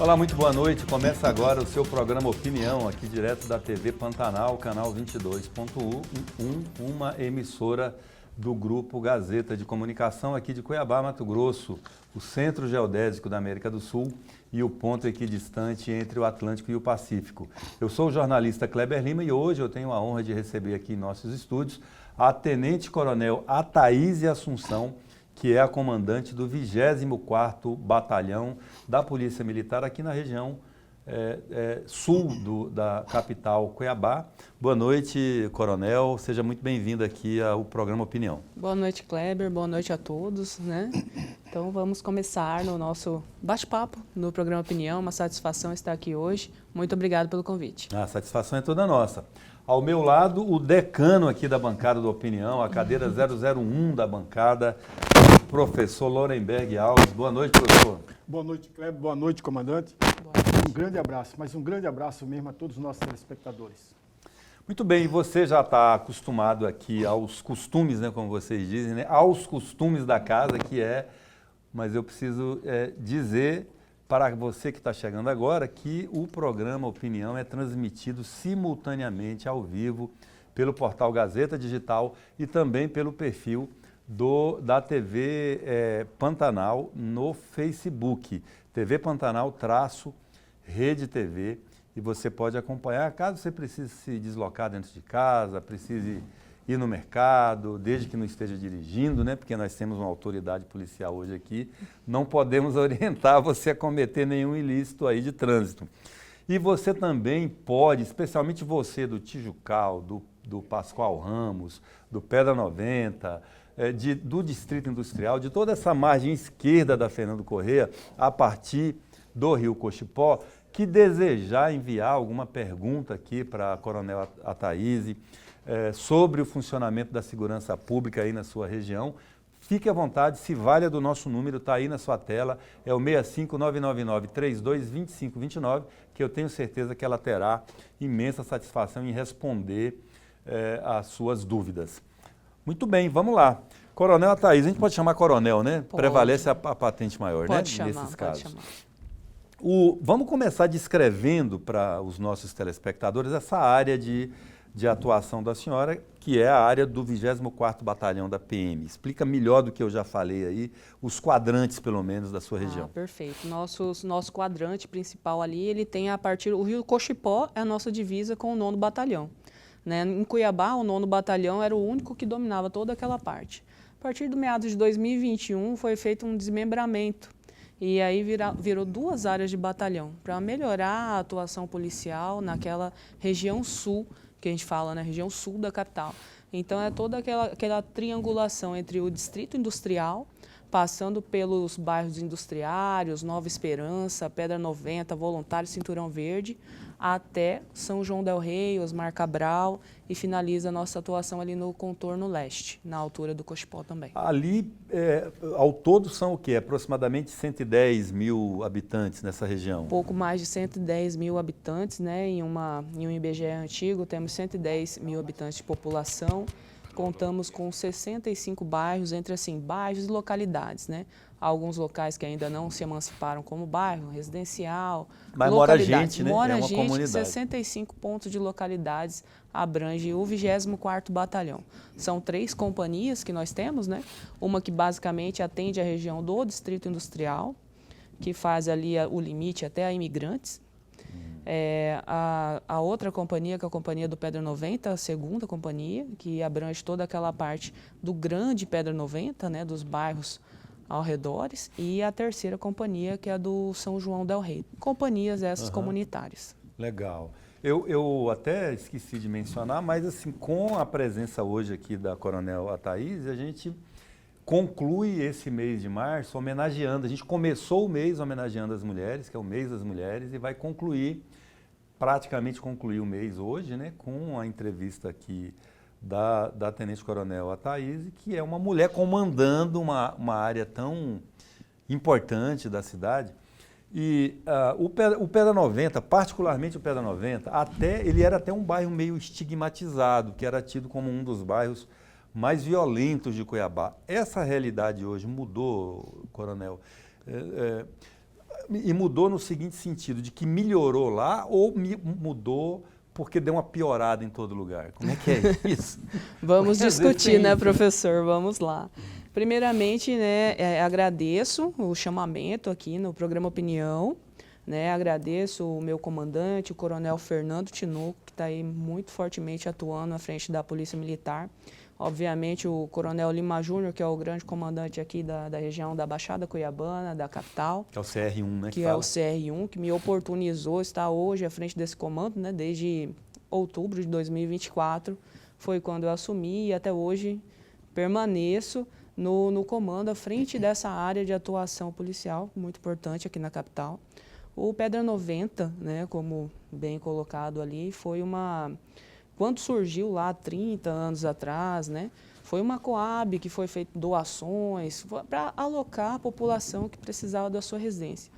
Olá, muito boa noite. Começa agora o seu programa Opinião, aqui direto da TV Pantanal, canal 22.1, uma emissora do Grupo Gazeta de Comunicação aqui de Cuiabá, Mato Grosso, o centro geodésico da América do Sul e o ponto equidistante entre o Atlântico e o Pacífico. Eu sou o jornalista Kleber Lima e hoje eu tenho a honra de receber aqui em nossos estúdios a Tenente Coronel Athaíse Assunção, que é a comandante do 24º Batalhão da Polícia Militar aqui na região sul da capital Cuiabá. Boa noite, Coronel. Seja muito bem-vindo aqui ao programa Opinião. Boa noite, Kleber. Boa noite a todos, né? Então vamos começar no nosso bate-papo no programa Opinião. Uma satisfação estar aqui hoje. Muito obrigado pelo convite. A satisfação é toda nossa. Ao meu lado, o decano aqui da bancada do Opinião, a cadeira 001 da bancada, o professor Lorenberg Alves. Boa noite, professor. Boa noite, Kleber. Boa noite, comandante. Boa noite. Um grande abraço, mas um grande abraço mesmo a todos os nossos telespectadores. Muito bem, você já está acostumado aqui aos costumes, né, como vocês dizem, né, aos costumes da casa, mas eu preciso dizer para você que está chegando agora que o programa Opinião é transmitido simultaneamente ao vivo pelo portal Gazeta Digital e também pelo perfil da TV Pantanal no Facebook, TV Pantanal-Rede TV, e você pode acompanhar, caso você precise se deslocar dentro de casa, precise ir no mercado, desde que não esteja dirigindo, né? Porque nós temos uma autoridade policial hoje aqui, não podemos orientar você a cometer nenhum ilícito aí de trânsito. E você também pode, especialmente você do Tijucal, do Pascoal Ramos, do Pedra 90, do Distrito Industrial, de toda essa margem esquerda da Fernando Corrêa, a partir do Rio Cochipó, que desejar enviar alguma pergunta aqui para a Coronel Athaíse, sobre o funcionamento da segurança pública aí na sua região, fique à vontade, se valha do nosso número, está aí na sua tela, é o 65999322529, que eu tenho certeza que ela terá imensa satisfação em responder às suas dúvidas. Muito bem, vamos lá. Coronel Athaíse, a gente pode chamar coronel, né? Pode. Prevalece a patente maior, Pode né? chamar, Nesses casos. pode chamar. Vamos começar descrevendo para os nossos telespectadores essa área de atuação da senhora, que é a área do 24º Batalhão da PM. Explica melhor do que eu já falei aí, os quadrantes, pelo menos, da sua região. Perfeito. Nosso quadrante principal ali, ele tem o Rio Cochipó é a nossa divisa com o 9º Batalhão. Né? Em Cuiabá, o 9º Batalhão era o único que dominava toda aquela parte. A partir do meados de 2021, foi feito um desmembramento. E aí virou 2 áreas de batalhão, para melhorar a atuação policial naquela região sul, que a gente fala, né, região sul da capital. Então é toda aquela triangulação entre o Distrito Industrial, passando pelos bairros industriários, Nova Esperança, Pedra 90, Voluntário, Cinturão Verde, até São João del Rei, Osmar Cabral, e finaliza a nossa atuação ali no contorno leste, na altura do Cochipó também. Ali, ao todo, são o quê? Aproximadamente 110 mil habitantes nessa região? Pouco mais de 110 mil habitantes, né? Em um IBGE antigo, temos 110 mil habitantes de população. Contamos com 65 bairros, entre assim, bairros e localidades, né? Alguns locais que ainda não se emanciparam como bairro, residencial, mas localidades. Mora gente, né? Mora uma gente, comunidade. 65 pontos de localidades abrange o 24º Batalhão. São 3 companhias que nós temos, né? Uma que basicamente atende a região do Distrito Industrial, que faz ali o limite até a Imigrantes. A outra companhia, que é a Companhia do Pedra 90, a 2ª companhia, que abrange toda aquela parte do grande Pedra 90, né, dos bairros ao redores, e a 3ª companhia, que é a do São João del Rei. Companhias essas comunitárias. Legal. Eu até esqueci de mencionar, mas assim, com a presença hoje aqui da Coronel Athaíse, a gente conclui esse mês de março homenageando. A gente começou o mês homenageando as mulheres, que é o mês das mulheres, e vai praticamente concluir o mês hoje, né, com a entrevista aqui da Tenente Coronel Athaíse, que é uma mulher comandando uma área tão importante da cidade. E o Pedra 90, particularmente o Pedra 90, ele era até um bairro meio estigmatizado, que era tido como um dos bairros mais violentos de Cuiabá. Essa realidade hoje mudou, Coronel? E mudou no seguinte sentido, de que melhorou lá ou mudou porque deu uma piorada em todo lugar? Como é que é isso? Vamos Porque às vezes discutir, tem né, isso, professor? Vamos lá. Primeiramente, né, agradeço o chamamento aqui no programa Opinião, né, agradeço o meu comandante, o coronel Fernando Tinoco, que está aí muito fortemente atuando à frente da Polícia Militar. Obviamente, o coronel Lima Júnior, que é o grande comandante aqui da região da Baixada Cuiabana, da capital. Que é o CR1, né? Que é o CR1, que me oportunizou estar hoje à frente desse comando, né, desde outubro de 2024, foi quando eu assumi e até hoje permaneço no comando à frente dessa área de atuação policial, muito importante aqui na capital. O Pedra 90, né, como bem colocado ali, foi uma... Quando surgiu lá 30 anos atrás, né, foi uma Coab que foi feita doações para alocar a população que precisava da sua residência.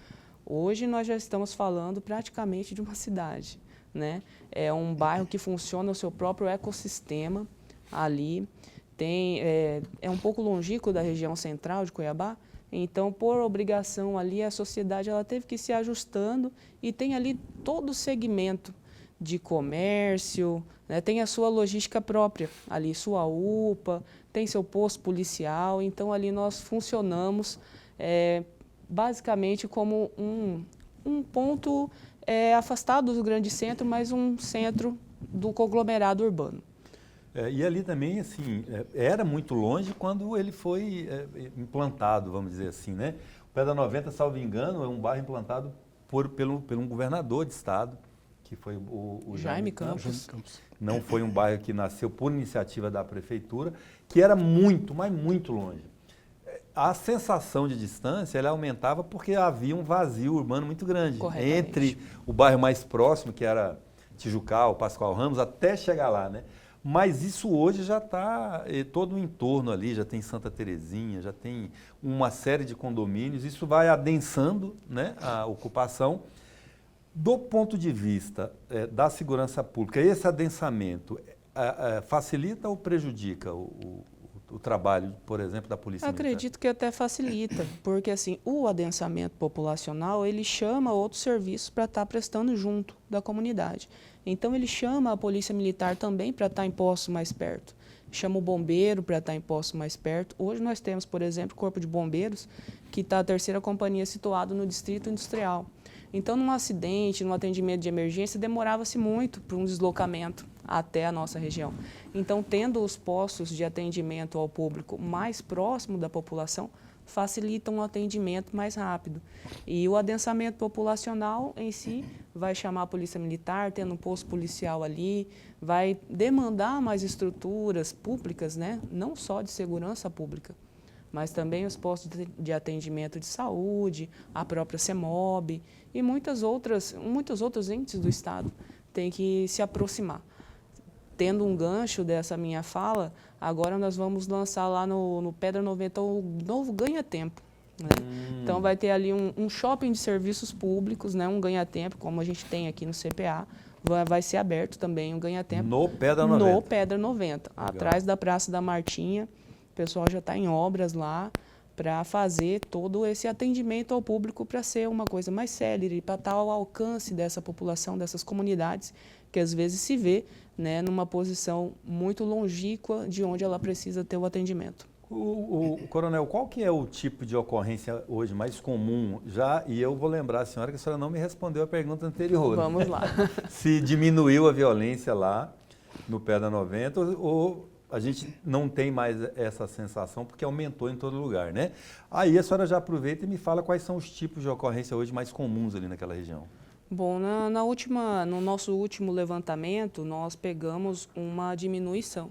Hoje nós já estamos falando praticamente de uma cidade, né? É um bairro que funciona o seu próprio ecossistema ali. É um pouco longínquo da região central de Cuiabá, então, por obrigação ali, a sociedade ela teve que ir se ajustando e tem ali todo o segmento de comércio, né, tem a sua logística própria, ali sua UPA, tem seu posto policial, então ali nós funcionamos basicamente como um ponto afastado do grande centro, mas um centro do conglomerado urbano. E ali também, assim, era muito longe quando ele foi implantado, vamos dizer assim, né? O Pedra 90, salvo engano, é um bairro implantado por um governador de estado, que foi o Jaime Campos. Não foi um bairro que nasceu por iniciativa da prefeitura, que era muito, mas muito longe. A sensação de distância ela aumentava porque havia um vazio urbano muito grande entre o bairro mais próximo, que era Tijucal, Pascoal Ramos, até chegar lá, né? Mas isso hoje já está todo o entorno ali, já tem Santa Terezinha, já tem uma série de condomínios, isso vai adensando, né, a ocupação. Do ponto de vista da segurança pública, esse adensamento facilita ou prejudica o trabalho, por exemplo, da Polícia Militar? Acredito que até facilita, porque assim, o adensamento populacional, ele chama outros serviços para estar prestando junto da comunidade. Então, ele chama a Polícia Militar também para estar em postos mais perto. Chama o bombeiro para estar em postos mais perto. Hoje nós temos, por exemplo, o Corpo de Bombeiros, que está a 3ª companhia situado no Distrito Industrial. Então, num acidente, num atendimento de emergência, demorava-se muito para um deslocamento até a nossa região. Então, tendo os postos de atendimento ao público mais próximo da população, facilitam o atendimento mais rápido. E o adensamento populacional em si vai chamar a Polícia Militar, tendo um posto policial ali, vai demandar mais estruturas públicas, né? Não só de segurança pública, mas também os postos de atendimento de saúde, a própria CEMOB e muitos outros entes do Estado têm que se aproximar. Tendo um gancho dessa minha fala, agora nós vamos lançar lá no Pedra 90 o novo ganha-tempo. Né? Então vai ter ali um shopping de serviços públicos, né? Um ganha-tempo, como a gente tem aqui no CPA. Vai ser aberto também um ganha-tempo. No Pedra 90? No Pedra 90, legal. Atrás da Praça da Martinha. O pessoal já está em obras lá para fazer todo esse atendimento ao público para ser uma coisa mais célere, para estar ao alcance dessa população, dessas comunidades, que às vezes se vê, né, numa posição muito longínqua de onde ela precisa ter o atendimento. Coronel, qual que é o tipo de ocorrência hoje mais comum? E eu vou lembrar a senhora que a senhora não me respondeu a pergunta anterior. Vamos lá. Se diminuiu a violência lá no Pedra 90 ou a gente não tem mais essa sensação porque aumentou em todo lugar, né? Aí a senhora já aproveita e me fala quais são os tipos de ocorrência hoje mais comuns ali naquela região. Bom, no nosso último levantamento, nós pegamos uma diminuição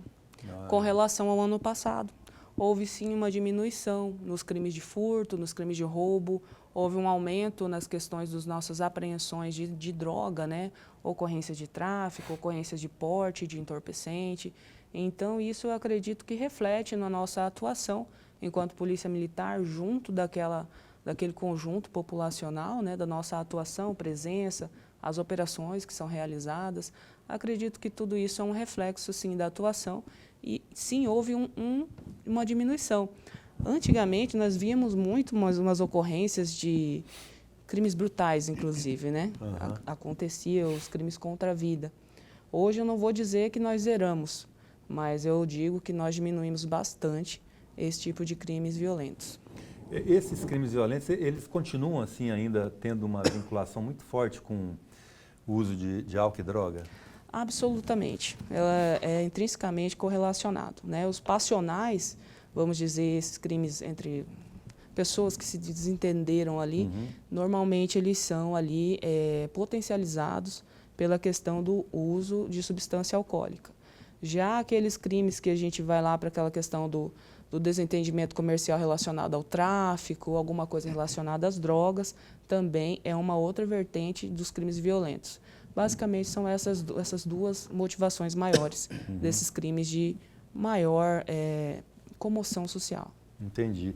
com relação ao ano passado. Houve sim uma diminuição nos crimes de furto, nos crimes de roubo, houve um aumento nas questões das nossas apreensões de droga, né? Ocorrências de tráfico, ocorrências de porte, de entorpecente. Então, isso eu acredito que reflete na nossa atuação enquanto Polícia Militar, junto daquele conjunto populacional, né, da nossa atuação, presença, as operações que são realizadas. Acredito que tudo isso é um reflexo, sim, da atuação e, sim, houve uma diminuição. Antigamente, nós víamos muito umas ocorrências crimes brutais, inclusive, né? Acontecia os crimes contra a vida. Hoje eu não vou dizer que nós zeramos, mas eu digo que nós diminuímos bastante esse tipo de crimes violentos. Esses crimes violentos, eles continuam assim ainda tendo uma vinculação muito forte com o uso de álcool e droga? Absolutamente. Ela é intrinsecamente correlacionado, né? Os passionais, vamos dizer, esses crimes entre pessoas que se desentenderam ali, normalmente eles são ali potencializados pela questão do uso de substância alcoólica. Já aqueles crimes que a gente vai lá para aquela questão do desentendimento comercial relacionado ao tráfico, alguma coisa relacionada às drogas, também é uma outra vertente dos crimes violentos. Basicamente, são essas duas motivações maiores desses crimes de maior comoção social. Entendi.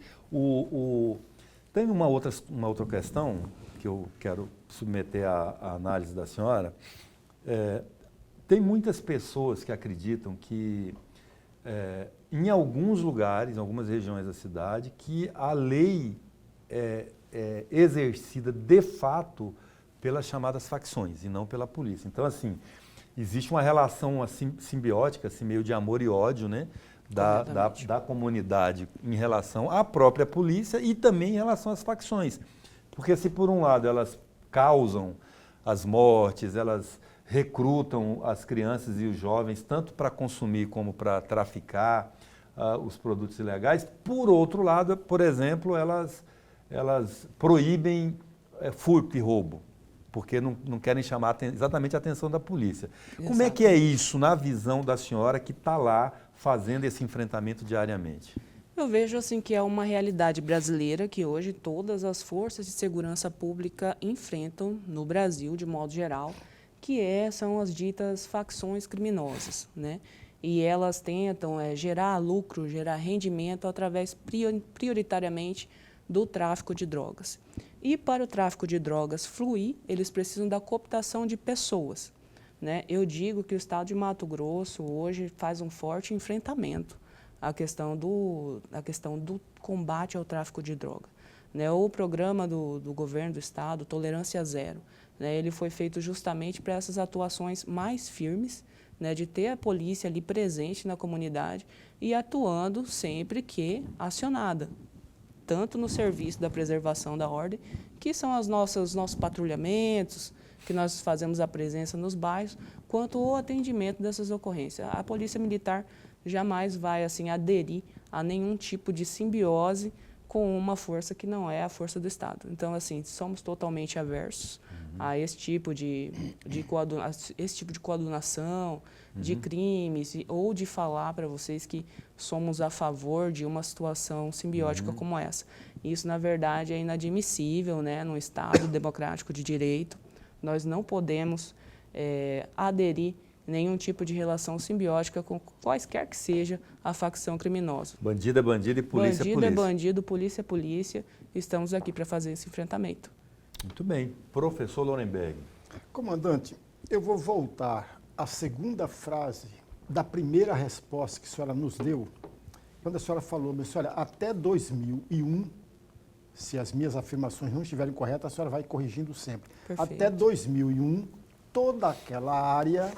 Tem uma outra questão que eu quero submeter à análise da senhora. Tem muitas pessoas que acreditam que, em alguns lugares, em algumas regiões da cidade, que a lei é exercida de fato pelas chamadas facções e não pela polícia. Então, assim, existe uma relação assim, simbiótica, assim, meio de amor e ódio, né, da comunidade em relação à própria polícia e também em relação às facções. Porque se, por um lado, elas causam as mortes, elas recrutam as crianças e os jovens tanto para consumir como para traficar os produtos ilegais, por outro lado, por exemplo, elas proíbem furto e roubo, porque não querem chamar exatamente a atenção da polícia. Exatamente. Como é que é isso na visão da senhora que está lá fazendo esse enfrentamento diariamente? Eu vejo assim que é uma realidade brasileira que hoje todas as forças de segurança pública enfrentam no Brasil, de modo geral, que são as ditas facções criminosas, né? E elas tentam gerar lucro, gerar rendimento através prioritariamente do tráfico de drogas. E para o tráfico de drogas fluir, eles precisam da cooptação de pessoas, né? Eu digo que o estado de Mato Grosso hoje faz um forte enfrentamento à questão do combate ao tráfico de droga, né? O programa do governo do estado, Tolerância Zero, né? Ele foi feito justamente para essas atuações mais firmes, né? De ter a polícia ali presente na comunidade e atuando sempre que acionada, tanto no serviço da preservação da ordem, que são os nossos patrulhamentos, que nós fazemos a presença nos bairros, quanto o atendimento dessas ocorrências. A Polícia Militar jamais vai assim aderir a nenhum tipo de simbiose com uma força que não é a força do Estado. Então, assim, somos totalmente aversos a esse tipo de coadunação, de crimes, ou de falar para vocês que somos a favor de uma situação simbiótica como essa. Isso, na verdade, é inadmissível, né, num Estado democrático de direito. Nós não podemos aderir nenhum tipo de relação simbiótica com quaisquer que seja a facção criminosa. Bandido é bandido e polícia é polícia. Bandido é bandido, polícia é polícia. Estamos aqui para fazer esse enfrentamento. Muito bem. Professor Lorenberg. Comandante, eu vou voltar à segunda frase da primeira resposta que a senhora nos deu, quando a senhora falou, minha senhora, até 2001, se as minhas afirmações não estiverem corretas, a senhora vai corrigindo sempre. Perfeito. Até 2001, toda aquela área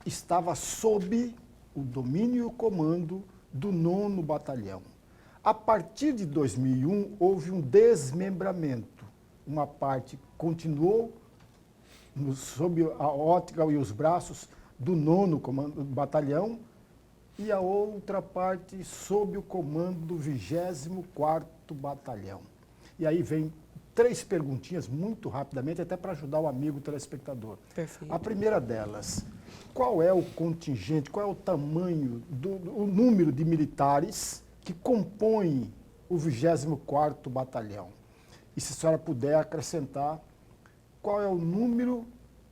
estava sob o domínio e o comando do 9º Batalhão. A partir de 2001, houve um desmembramento. Uma parte continuou sob a ótica e os braços do 9º Batalhão e a outra parte sob o comando do 24º Batalhão. E aí vem 3 perguntinhas muito rapidamente, até para ajudar o amigo telespectador. Perfeito. A primeira delas, qual é o contingente, qual é o tamanho, o número de militares que compõem o 24º Batalhão? E se a senhora puder acrescentar, qual é o número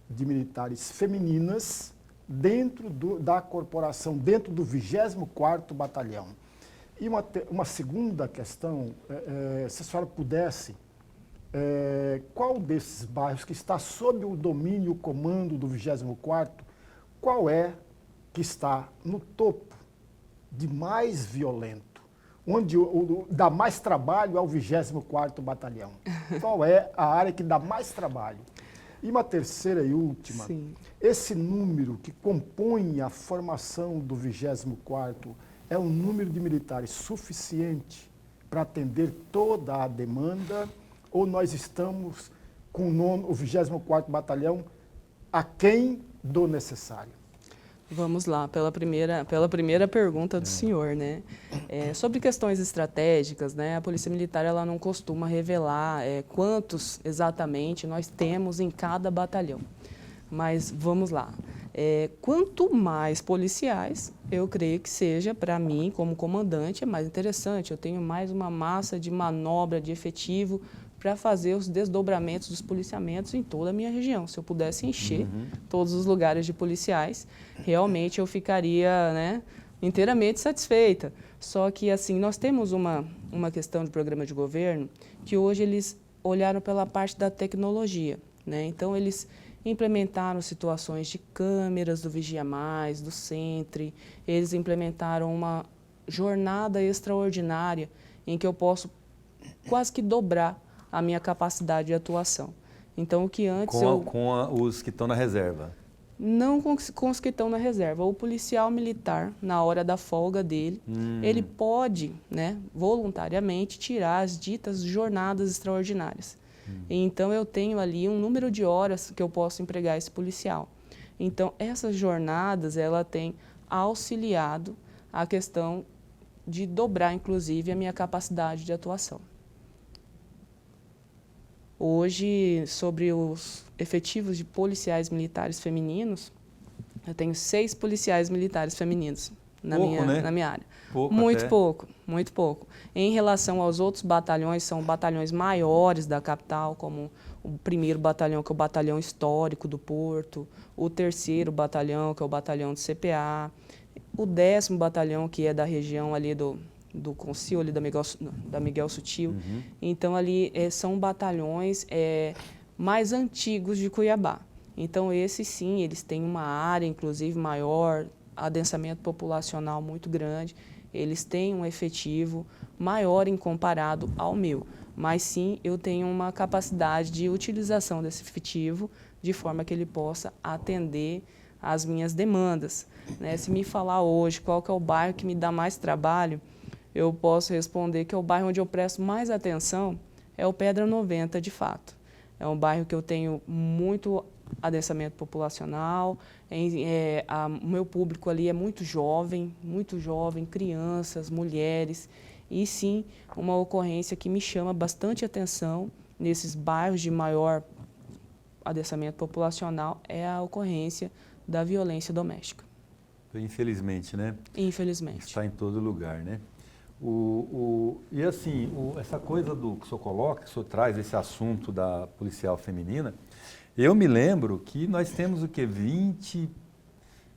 de militares femininas dentro da corporação, dentro do 24º Batalhão? E uma segunda questão, se a senhora pudesse, qual desses bairros que está sob o domínio e o comando do 24º, qual é que está no topo de mais violento, onde dá mais trabalho ao 24º Batalhão? Qual é a área que dá mais trabalho? E uma terceira e última, Sim. esse número que compõe a formação do 24º é um número de militares suficiente para atender toda a demanda ou nós estamos com o 24º Batalhão aquém do necessário? Vamos lá, pela primeira pergunta do senhor, né? Sobre questões estratégicas, né? A Polícia Militar ela não costuma revelar quantos exatamente nós temos em cada batalhão. Mas vamos lá. Quanto mais policiais, eu creio que seja, para mim, como comandante, é mais interessante. Eu tenho mais uma massa de manobra, de efetivo, para fazer os desdobramentos dos policiamentos em toda a minha região. Se eu pudesse encher todos os lugares de policiais, realmente eu ficaria, né, inteiramente satisfeita. Só que, assim, nós temos uma questão de programa de governo que hoje eles olharam pela parte da tecnologia, né? Então, eles implementaram situações de câmeras do Vigia Mais, do Sentry, eles implementaram uma jornada extraordinária em que eu posso quase que dobrar a minha capacidade de atuação. Então, o que antes os que estão na reserva? Não com os que estão na reserva. O policial militar, na hora da folga dele, ele pode, né, voluntariamente tirar as ditas jornadas extraordinárias. Então, eu tenho ali um número de horas que eu posso empregar esse policial. Então, essas jornadas, ela tem auxiliado a questão de dobrar, inclusive, a minha capacidade de atuação. Hoje, sobre os efetivos de policiais militares femininos, eu tenho 6 policiais militares femininos na minha área. Pouco muito até. pouco, muito pouco. Em relação aos outros batalhões, são batalhões maiores da capital, como o 1º batalhão, que é o batalhão histórico do Porto, o 3º batalhão, que é o batalhão de CPA, o 10º batalhão, que é da região ali do Consil, ali da Miguel Sutil. Então, ali são batalhões mais antigos de Cuiabá. Então, esses sim, eles têm uma área, inclusive, maior, adensamento populacional muito grande, eles têm um efetivo maior em comparado ao meu. Mas sim, eu tenho uma capacidade de utilização desse efetivo de forma que ele possa atender às minhas demandas, né? Se me falar hoje qual que é o bairro que me dá mais trabalho, eu posso responder que é o bairro onde eu presto mais atenção, é o Pedra 90, de fato. É um bairro que eu tenho muito adensamento populacional, o meu público ali é muito jovem, crianças, mulheres, e sim, uma ocorrência que me chama bastante atenção nesses bairros de maior adensamento populacional é a ocorrência da violência doméstica. Infelizmente, né? Infelizmente. Está em todo lugar, né? E assim, essa coisa que o senhor coloca, que o senhor traz esse assunto da policial feminina, eu me lembro que nós temos o quê?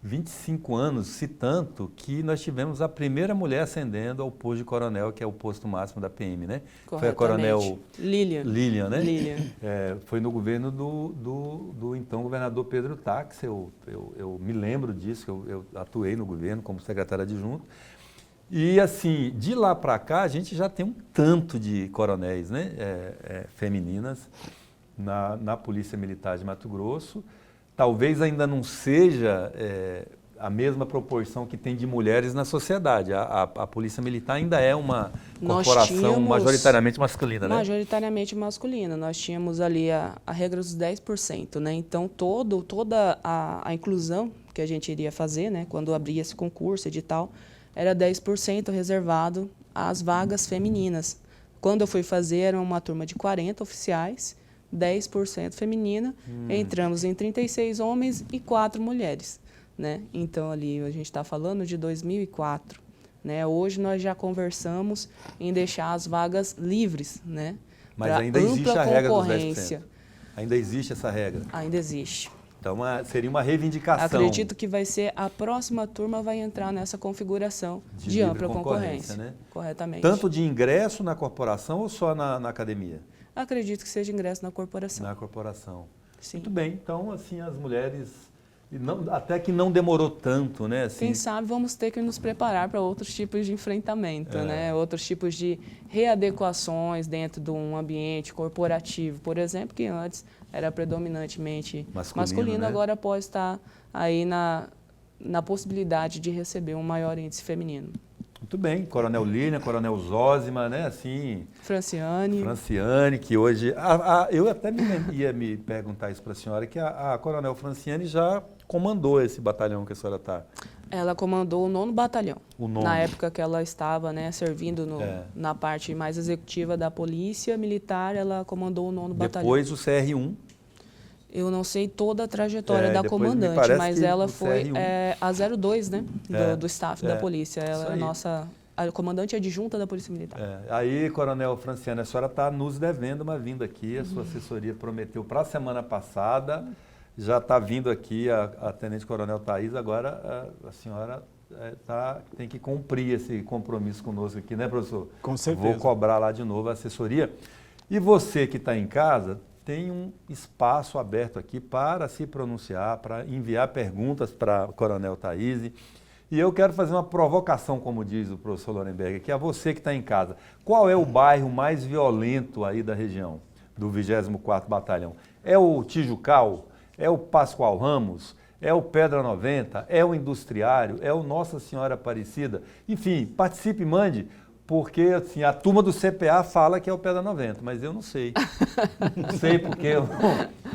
25 anos, se tanto, que nós tivemos a primeira mulher ascendendo ao posto de coronel, que é o posto máximo da PM, né? Foi a coronel Lilian, né? Lilian. Foi no governo do então governador Pedro Táxi, eu me lembro disso, eu atuei no governo como secretário adjunto. E assim, de lá para cá, a gente já tem um tanto de coronéis, né, femininas na Polícia Militar de Mato Grosso. Talvez ainda não seja a mesma proporção que tem de mulheres na sociedade. A Polícia Militar ainda é uma corporação majoritariamente masculina, né? Majoritariamente masculina. Nós tínhamos ali a regra dos 10%, né? Então, toda a inclusão que a gente iria fazer, né, quando abria esse concurso, edital, era 10% reservado às vagas femininas. Quando eu fui fazer, era uma turma de 40 oficiais, 10% feminina, entramos em 36 homens e 4 mulheres, né? Então, ali, a gente está falando de 2004, né? Hoje, nós já conversamos em deixar as vagas livres, né? Mas ainda existe a regra dos 10%. Ainda existe essa regra? Ainda existe. Então, seria uma reivindicação. Acredito que vai ser a próxima turma vai entrar nessa configuração de ampla concorrência, né? Corretamente. Tanto de ingresso na corporação ou só na academia? Acredito que seja ingresso na corporação. Na corporação. Sim. Muito bem. Então, assim, as mulheres E até que não demorou tanto, né? Assim, quem sabe vamos ter que nos preparar para outros tipos de enfrentamento, né? Outros tipos de readequações dentro de um ambiente corporativo, por exemplo, que antes era predominantemente masculino, né? agora pode estar aí na possibilidade de receber um maior índice feminino. Muito bem, Coronel Lilian, Coronel Zósima, né? Assim, Franciane, que hoje... eu até ia me perguntar isso para a senhora, que a Coronel Franciane já comandou esse batalhão que a senhora está. Ela comandou o 9º Batalhão. O 9º. Na época que ela estava, né, servindo na parte mais executiva da Polícia Militar, ela comandou o 9º Batalhão. Depois o CR1. Eu não sei toda a trajetória da depois me comandante, parece mas que ela o foi CR1. a 02, né, do staff da Polícia. Ela é a comandante adjunta da Polícia Militar. Aí, Coronel Franciane, a senhora está nos devendo uma vinda aqui. A sua assessoria prometeu para a semana passada. Já está vindo aqui a Tenente Coronel Thaís. Agora a senhora tem que cumprir esse compromisso conosco aqui, né, professor? Com certeza. Vou cobrar lá de novo a assessoria. E você que está em casa, tem um espaço aberto aqui para se pronunciar, para enviar perguntas para a Coronel Thaís. E eu quero fazer uma provocação, como diz o professor Lorenberg, que é você que está em casa. Qual é o bairro mais violento aí da região, do 24º Batalhão? É o Tijucal? É o Pascoal Ramos? É o Pedra 90? É o Industriário? É o Nossa Senhora Aparecida? Enfim, participe e mande, porque assim, a turma do CPA fala que é o Pedra 90, mas eu não sei. Não sei porque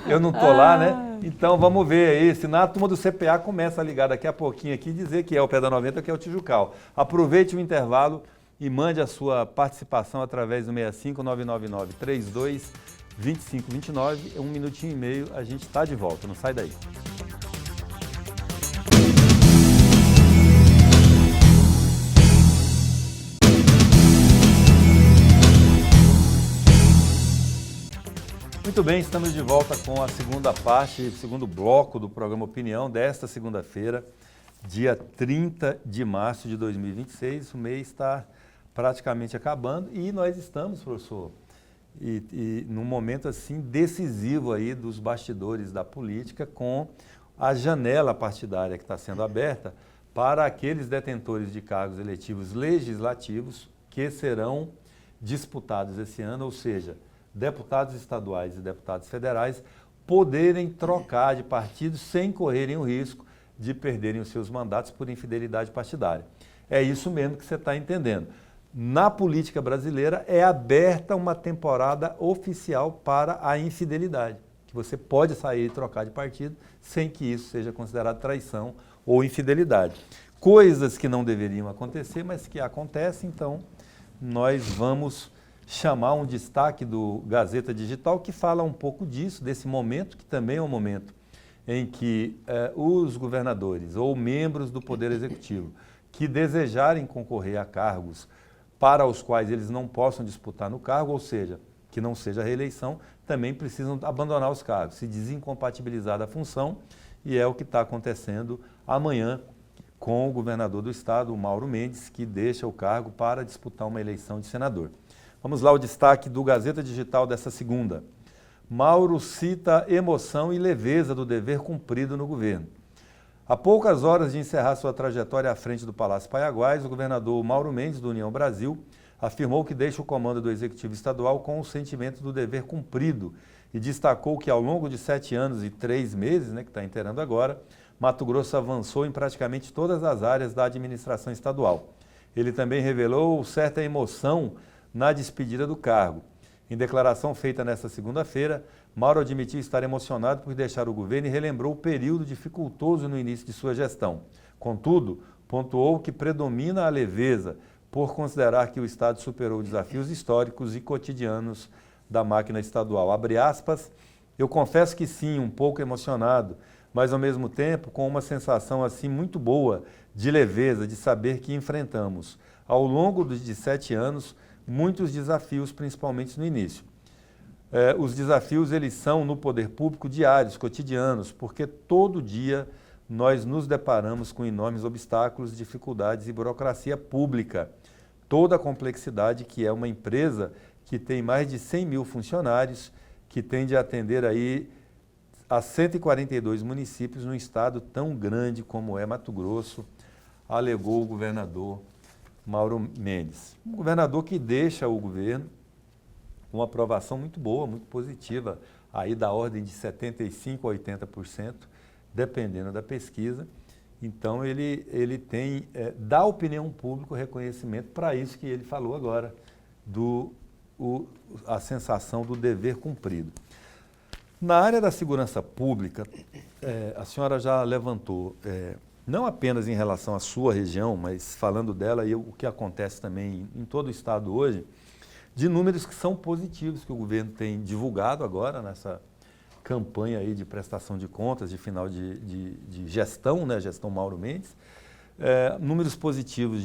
eu não estou lá, né? Então vamos ver aí, se na turma do CPA começa a ligar daqui a pouquinho aqui e dizer que é o Pedra 90, que é o Tijucal. Aproveite o intervalo e mande a sua participação através do 65999322529. 1 minutinho e meio, a gente está de volta, não sai daí. Muito bem, estamos de volta com a segunda parte, segundo bloco do programa Opinião desta segunda-feira, dia 30 de março de 2026. O mês está praticamente acabando e nós estamos, professor, num momento assim decisivo aí dos bastidores da política, com a janela partidária que está sendo aberta para aqueles detentores de cargos eletivos legislativos que serão disputados esse ano, ou seja, deputados estaduais e deputados federais poderem trocar de partido sem correrem o risco de perderem os seus mandatos por infidelidade partidária. É isso mesmo que você está entendendo. Na política brasileira é aberta uma temporada oficial para a infidelidade, que você pode sair e trocar de partido sem que isso seja considerado traição ou infidelidade. Coisas que não deveriam acontecer, mas que acontecem, então nós vamos chamar um destaque do Gazeta Digital que fala um pouco disso, desse momento, que também é um momento em que os governadores ou membros do Poder Executivo que desejarem concorrer a cargos para os quais eles não possam disputar no cargo, ou seja, que não seja reeleição, também precisam abandonar os cargos, se desincompatibilizar da função, e é o que está acontecendo amanhã com o governador do estado, o Mauro Mendes, que deixa o cargo para disputar uma eleição de senador. Vamos lá, o destaque do Gazeta Digital dessa segunda. Mauro cita emoção e leveza do dever cumprido no governo. Há poucas horas de encerrar sua trajetória à frente do Palácio Paiaguás, o governador Mauro Mendes, do União Brasil, afirmou que deixa o comando do Executivo Estadual com o sentimento do dever cumprido e destacou que ao longo de 7 anos e 3 meses, que está inteirando agora, Mato Grosso avançou em praticamente todas as áreas da administração estadual. Ele também revelou certa emoção na despedida do cargo. Em declaração feita nesta segunda-feira, Mauro admitiu estar emocionado por deixar o governo e relembrou o período dificultoso no início de sua gestão. Contudo, pontuou que predomina a leveza, por considerar que o Estado superou desafios históricos e cotidianos da máquina estadual. Abre aspas, eu confesso que sim, um pouco emocionado, mas ao mesmo tempo com uma sensação assim muito boa de leveza, de saber que enfrentamos, ao longo de 7 anos, muitos desafios, principalmente no início. Os desafios, eles são no poder público diários, cotidianos, porque todo dia nós nos deparamos com enormes obstáculos, dificuldades e burocracia pública. Toda a complexidade que é uma empresa que tem mais de 100 mil funcionários, que tem de atender aí a 142 municípios num estado tão grande como é Mato Grosso, alegou o governador Mauro Mendes. Um governador que deixa o governo com uma aprovação muito boa, muito positiva, aí da ordem de 75% a 80%, dependendo da pesquisa. Então, ele tem, da opinião pública, o reconhecimento para isso que ele falou agora, a sensação do dever cumprido. Na área da segurança pública, a senhora já levantou, não apenas em relação à sua região, mas falando dela e o que acontece também em todo o estado hoje, de números que são positivos, que o governo tem divulgado agora nessa campanha aí de prestação de contas, de final de gestão, né, gestão Mauro Mendes, números positivos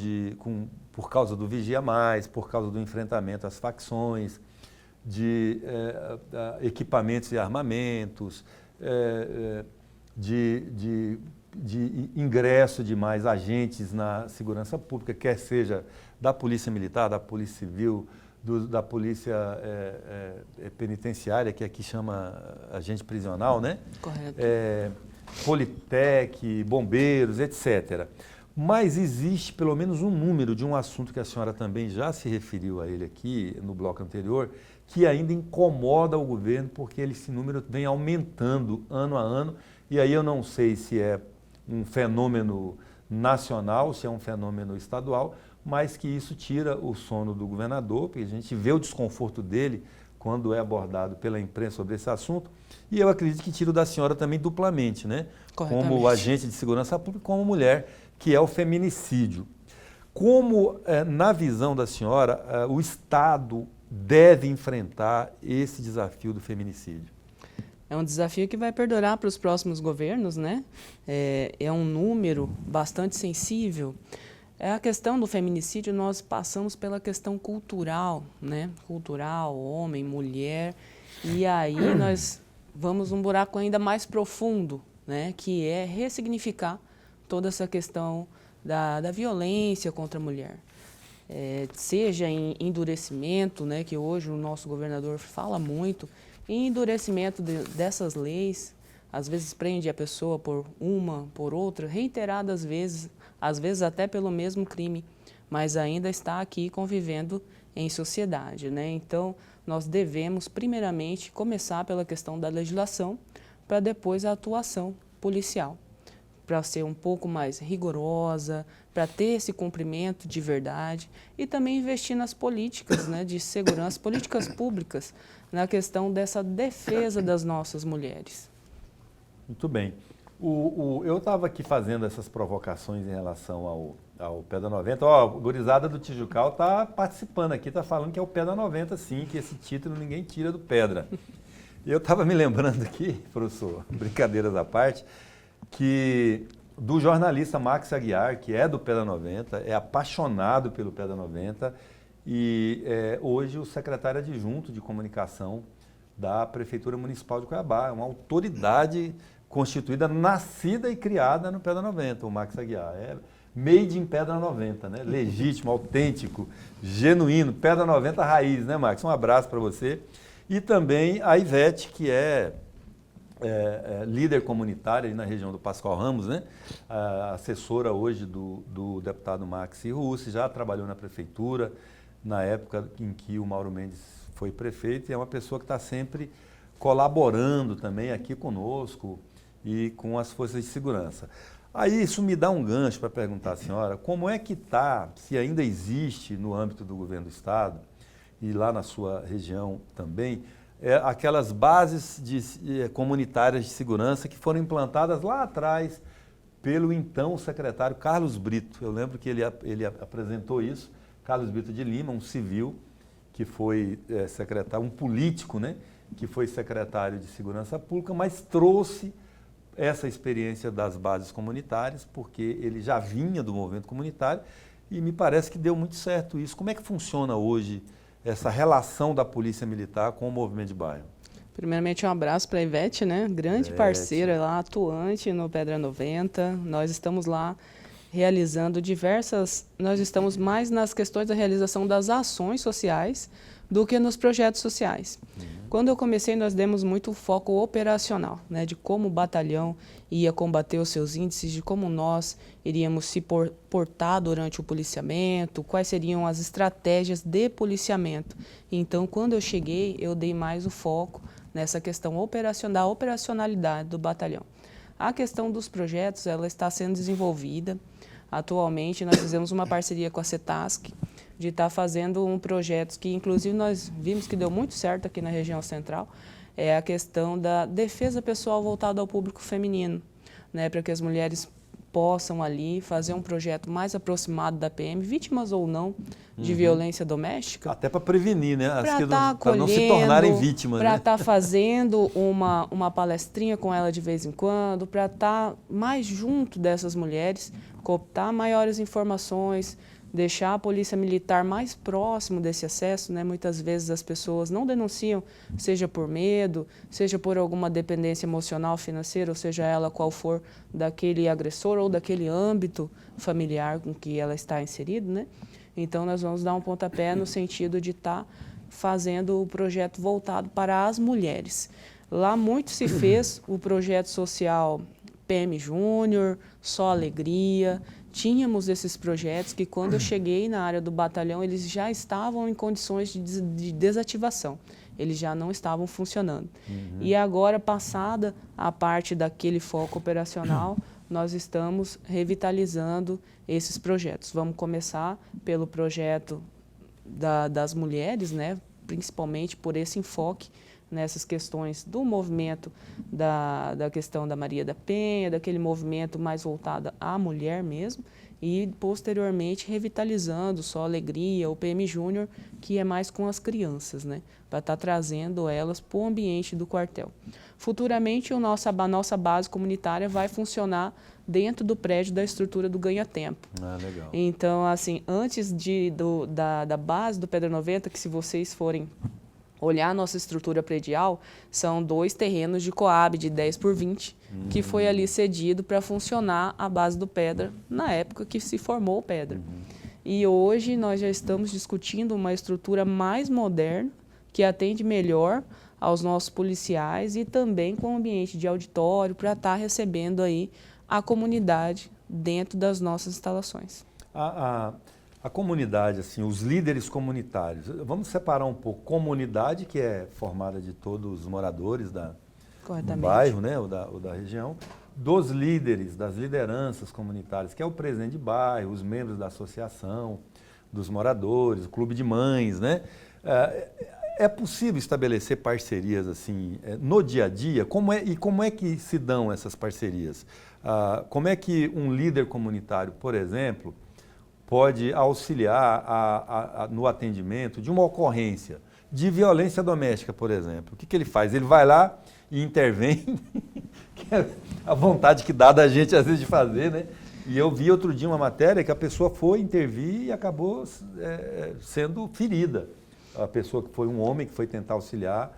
por causa do Vigia Mais, por causa do enfrentamento às facções, de equipamentos e armamentos, de ingresso de mais agentes na segurança pública, quer seja da Polícia Militar, da Polícia Civil, da Polícia Penitenciária, que aqui chama agente prisional, né? Correto. Politec, bombeiros, etc. Mas existe pelo menos um número de um assunto que a senhora também já se referiu a ele aqui no bloco anterior, que ainda incomoda o governo, porque esse número vem aumentando ano a ano, e aí eu não sei se é um fenômeno nacional, se é um fenômeno estadual, mas que isso tira o sono do governador, porque a gente vê o desconforto dele quando é abordado pela imprensa sobre esse assunto, e eu acredito que tira o da senhora também duplamente, né? Como agente de segurança pública, como mulher, que é o feminicídio. Como, na visão da senhora, o Estado deve enfrentar esse desafio do feminicídio? É um desafio que vai perdurar para os próximos governos, né? É um número bastante sensível. A questão do feminicídio, nós passamos pela questão cultural, né? Cultural, homem, mulher, e aí nós vamos um buraco ainda mais profundo, né? Que é ressignificar toda essa questão da violência contra a mulher. Seja em endurecimento, né? Que hoje o nosso governador fala muito, em endurecimento dessas leis, às vezes prende a pessoa por uma, por outra, reiteradas vezes, às vezes até pelo mesmo crime, mas ainda está aqui convivendo em sociedade, né? Então, nós devemos, primeiramente, começar pela questão da legislação, para depois a atuação policial, para ser um pouco mais rigorosa, para ter esse cumprimento de verdade e também investir nas políticas, né, de segurança, políticas públicas, na questão dessa defesa das nossas mulheres. Muito bem. Eu estava aqui fazendo essas provocações em relação ao Pedra 90. Ó, a gurizada do Tijucal está participando aqui, está falando que é o Pedra 90, sim, que esse título ninguém tira do Pedra. E eu estava me lembrando aqui, professor, brincadeiras à parte, que do jornalista Max Aguiar, que é do Pedra 90, é apaixonado pelo Pedra 90 e hoje o secretário adjunto de comunicação da Prefeitura Municipal de Cuiabá, é uma autoridade constituída, nascida e criada no Pedra 90, o Max Aguiar. É made in Pedra 90, né? Legítimo, autêntico, genuíno, Pedra 90 raiz, né, Max? Um abraço para você. E também a Ivete, que é líder comunitária na região do Pascoal Ramos, né? Assessora hoje do deputado Max Russi, já trabalhou na prefeitura na época em que o Mauro Mendes foi prefeito, e é uma pessoa que está sempre colaborando também aqui conosco e com as forças de segurança. Aí isso me dá um gancho para perguntar à senhora, como é que está, se ainda existe no âmbito do governo do Estado, e lá na sua região também, aquelas bases comunitárias de segurança que foram implantadas lá atrás pelo então secretário Carlos Brito. Eu lembro que ele apresentou isso, Carlos Brito de Lima, um civil que foi secretário, um político, né, que foi secretário de Segurança Pública, mas trouxe essa experiência das bases comunitárias, porque ele já vinha do movimento comunitário e me parece que deu muito certo isso. Como é que funciona hoje essa relação da Polícia Militar com o movimento de bairro? Primeiramente, um abraço para a Ivete, né? Grande parceira lá, atuante no Pedra 90. Nós estamos lá realizando nós estamos mais nas questões da realização das ações sociais do que nos projetos sociais. Quando eu comecei, nós demos muito foco operacional, né, de como o batalhão ia combater os seus índices, de como nós iríamos se portar durante o policiamento, quais seriam as estratégias de policiamento. Então, quando eu cheguei, eu dei mais o foco nessa questão operacional, da operacionalidade do batalhão. A questão dos projetos, ela está sendo desenvolvida. Atualmente, nós fizemos uma parceria com a CETASC, de estar fazendo um projeto que, inclusive, nós vimos que deu muito certo aqui na região central, é a questão da defesa pessoal voltada ao público feminino, né, para que as mulheres possam ali fazer um projeto mais aproximado da PM, vítimas ou não de violência doméstica. Até para prevenir, né? Para não se tornarem vítimas. Para né? estar fazendo uma palestrinha com ela de vez em quando, para estar mais junto dessas mulheres, cooptar maiores informações, deixar a polícia militar mais próximo desse acesso, né? Muitas vezes as pessoas não denunciam, seja por medo, seja por alguma dependência emocional, financeira, ou seja ela qual for, daquele agressor ou daquele âmbito familiar com que ela está inserida, né? Então, nós vamos dar um pontapé no sentido de estar fazendo o projeto voltado para as mulheres. Lá muito se fez o projeto social PM Júnior, Só Alegria. Tínhamos esses projetos que, quando eu cheguei na área do batalhão, eles já estavam em condições de desativação. Eles já não estavam funcionando. E agora, passada a parte daquele foco operacional, nós estamos revitalizando esses projetos. Vamos começar pelo projeto das mulheres, né? Principalmente por esse enfoque nessas questões do movimento da questão da Maria da Penha, daquele movimento mais voltado à mulher mesmo, e posteriormente revitalizando Só Alegria, o PM Júnior, que é mais com as crianças, né, para estar trazendo elas para o ambiente do quartel. Futuramente, a nossa base comunitária vai funcionar dentro do prédio da estrutura do Ganha-Tempo. Ah, legal. Então, assim, antes da base do Pedra 90, que se vocês forem olhar a nossa estrutura predial, são 2 terrenos de Coab de 10 por 20, que foi ali cedido para funcionar a base do Pedra, na época que se formou o Pedra. E hoje nós já estamos discutindo uma estrutura mais moderna, que atende melhor aos nossos policiais e também com ambiente de auditório, para estar recebendo aí a comunidade dentro das nossas instalações. A comunidade, assim, os líderes comunitários, vamos separar um pouco. Comunidade, que é formada de todos os moradores do bairro, né, ou da região, dos líderes, das lideranças comunitárias, que é o presidente de bairro, os membros da associação, dos moradores, o clube de mães, né? É possível estabelecer parcerias assim no dia a dia? Como é que se dão essas parcerias? Como é que um líder comunitário, por exemplo, pode auxiliar no atendimento de uma ocorrência de violência doméstica, por exemplo? O que ele faz? Ele vai lá e intervém, que é a vontade que dá da gente às vezes de fazer, né? E eu vi outro dia uma matéria que a pessoa foi intervir e acabou sendo ferida. A pessoa que foi um homem que foi tentar auxiliar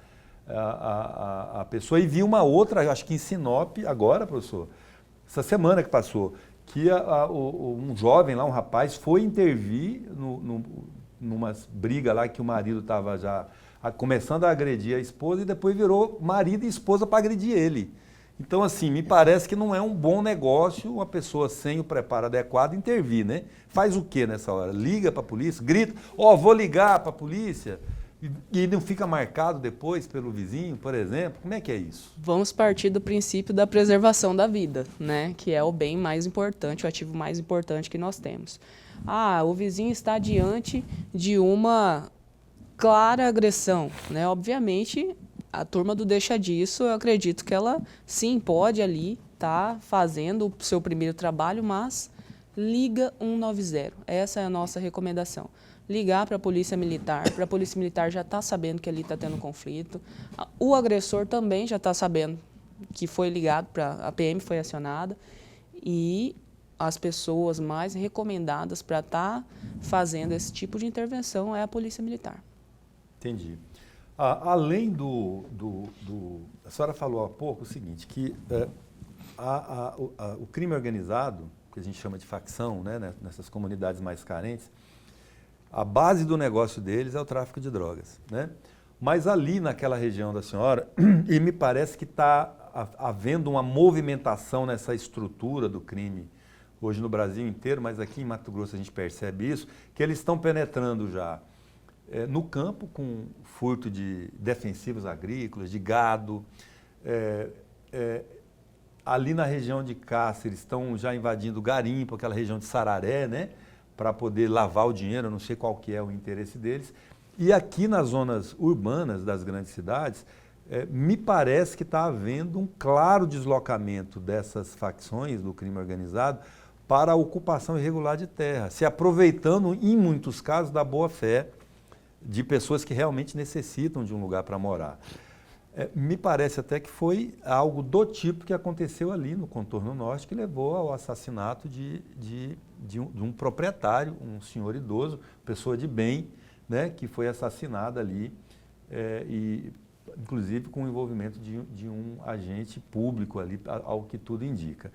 a pessoa, e vi uma outra, acho que em Sinop, agora, professor, essa semana que passou, que um jovem lá, um rapaz, foi intervir numa briga lá que o marido estava já começando a agredir a esposa, e depois virou marido e esposa para agredir ele. Então, assim, me parece que não é um bom negócio uma pessoa sem o preparo adequado intervir, né? Faz o que nessa hora? Liga para a polícia, grita, vou ligar para a polícia, e não fica marcado depois pelo vizinho, por exemplo? Como é que é isso? Vamos partir do princípio da preservação da vida, né? Que é o bem mais importante, o ativo mais importante que nós temos. O vizinho está diante de uma clara agressão, né? Obviamente, a turma do Deixa Disso, eu acredito que ela, sim, pode ali estar fazendo o seu primeiro trabalho, mas liga 190. Essa é a nossa recomendação. Ligar para a Polícia Militar já está sabendo que ali está tendo conflito. O agressor também já está sabendo que foi ligado, a PM foi acionada, e as pessoas mais recomendadas para estar fazendo esse tipo de intervenção é a Polícia Militar. Entendi. Além a senhora falou há pouco o seguinte, que o crime organizado, que a gente chama de facção, né, nessas comunidades mais carentes, a base do negócio deles é o tráfico de drogas, né? Mas ali naquela região da senhora, e me parece que está havendo uma movimentação nessa estrutura do crime, hoje no Brasil inteiro, mas aqui em Mato Grosso a gente percebe isso, que eles estão penetrando já no campo com furto de defensivos agrícolas, de gado, ali na região de Cáceres estão já invadindo garimpo, aquela região de Sararé, né, para poder lavar o dinheiro, eu não sei qual que é o interesse deles. E aqui nas zonas urbanas das grandes cidades, me parece que está havendo um claro deslocamento dessas facções do crime organizado para a ocupação irregular de terra, se aproveitando, em muitos casos, da boa-fé de pessoas que realmente necessitam de um lugar para morar. Me parece até que foi algo do tipo que aconteceu ali no contorno norte, que levou ao assassinato de um proprietário, um senhor idoso, pessoa de bem, né, que foi assassinada ali, e inclusive com o envolvimento de um agente público ali, ao que tudo indica.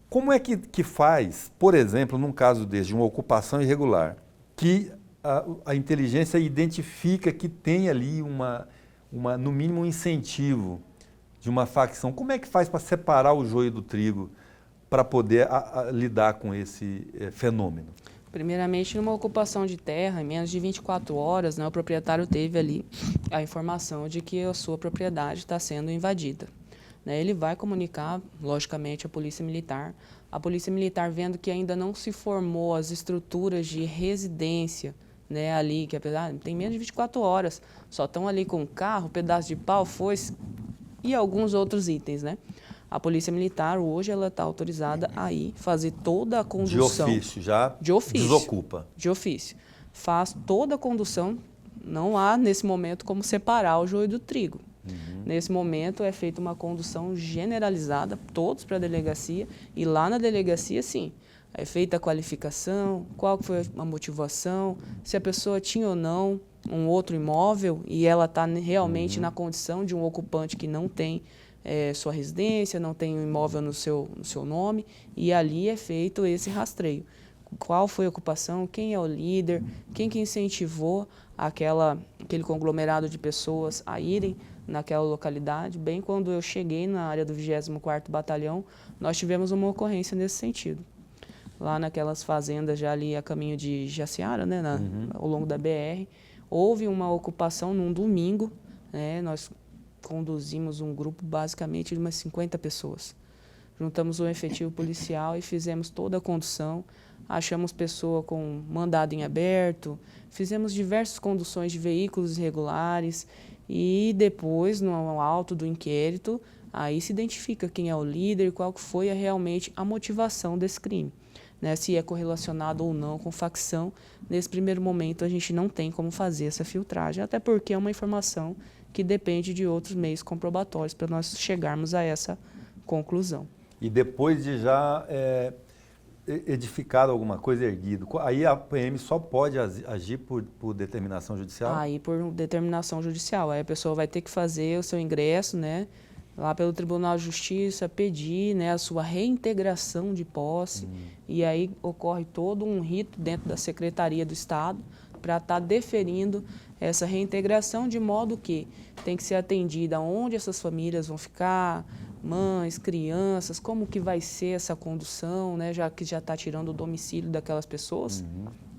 Como é que faz, por exemplo, num caso desse, de uma ocupação irregular, que a inteligência identifica que tem ali no mínimo um incentivo de uma facção? Como é que faz para separar o joio do trigo para poder lidar com esse fenômeno? Primeiramente, numa ocupação de terra, em menos de 24 horas, né, o proprietário teve ali a informação de que a sua propriedade está sendo invadida. Né, ele vai comunicar, logicamente, à Polícia Militar. A Polícia Militar, vendo que ainda não se formou as estruturas de residência, né, ali, que apesar tem menos de 24 horas, só estão ali com carro, pedaço de pau, foice e alguns outros itens, né? A Polícia Militar, hoje, ela está autorizada a ir fazer toda a condução. De ofício, já de ofício, desocupa. De ofício. Faz toda a condução, não há, nesse momento, como separar o joio do trigo. Nesse momento, é feita uma condução generalizada, todos para a delegacia, e lá na delegacia, sim, é feita a qualificação, qual foi a motivação, se a pessoa tinha ou não um outro imóvel e ela está realmente na condição de um ocupante que não tem sua residência, não tem um imóvel no seu nome, e ali é feito esse rastreio. Qual foi a ocupação, quem é o líder, quem que incentivou aquele conglomerado de pessoas a irem naquela localidade. Bem, quando eu cheguei na área do 24º Batalhão, nós tivemos uma ocorrência nesse sentido. Lá naquelas fazendas já ali a caminho de Jaciara, né, ao longo da BR, houve uma ocupação num domingo, né, nós conduzimos um grupo basicamente de umas 50 pessoas. Juntamos um efetivo policial e fizemos toda a condução, achamos pessoa com mandado em aberto, fizemos diversas conduções de veículos irregulares e depois, no auto do inquérito, aí se identifica quem é o líder e qual foi realmente a motivação desse crime. Né, se é correlacionado ou não com facção. Nesse primeiro momento, a gente não tem como fazer essa filtragem, até porque é uma informação que depende de outros meios comprobatórios para nós chegarmos a essa conclusão. E depois de já edificado alguma coisa, erguido, aí a PM só pode agir por determinação judicial? Aí por determinação judicial. Aí a pessoa vai ter que fazer o seu ingresso, né, lá pelo Tribunal de Justiça, pedir, né, a sua reintegração de posse, e aí ocorre todo um rito dentro da Secretaria do Estado para estar deferindo essa reintegração, de modo que tem que ser atendida onde essas famílias vão ficar, mães, crianças, como que vai ser essa condução, né, já que já está tirando o domicílio daquelas pessoas,